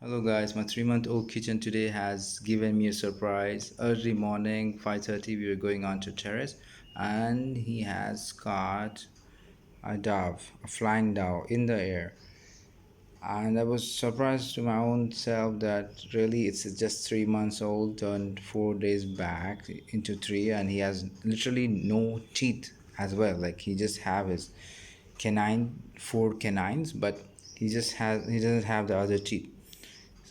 Hello guys, my 3-month-old kitten today has given me a surprise. Early morning, 5:30, we were going on to terrace and he has caught a dove, a flying dove in the air. And I was surprised to my own self that really it's just 3 months old, turned 4 days back into three, and he has literally no teeth as well. Like he just have his four canines, but he doesn't have the other teeth.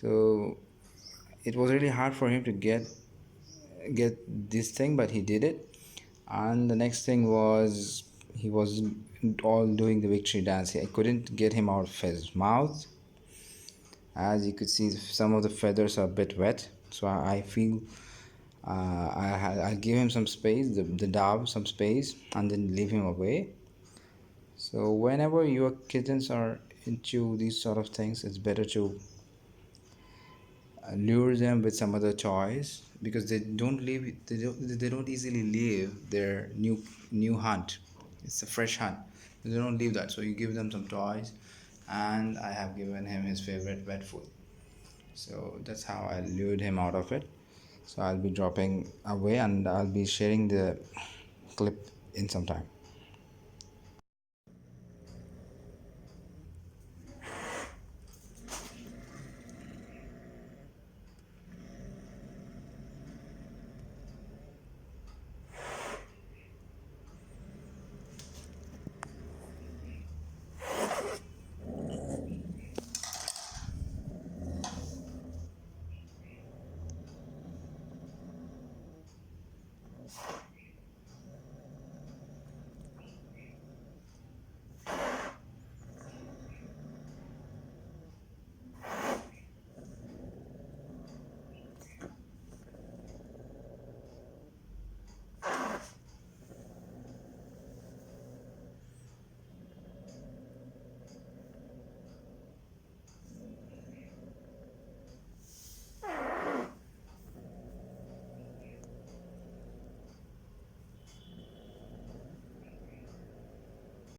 So it was really hard for him to get this thing, but he did it. And the next thing was he was all doing the victory dance. I couldn't get him out of his mouth. As you could see, some of the feathers are a bit wet, so I feel I'll give him some space, the dove some space, and then leave him away. So whenever your kittens are into these sort of things, it's better to lure them with some other toys, because they don't easily leave their new hunt. It's a fresh hunt. They don't leave that, so you give them some toys, and I have given him his favorite wet food. So that's how I lured him out of it. So I'll be dropping away and I'll be sharing the clip in some time.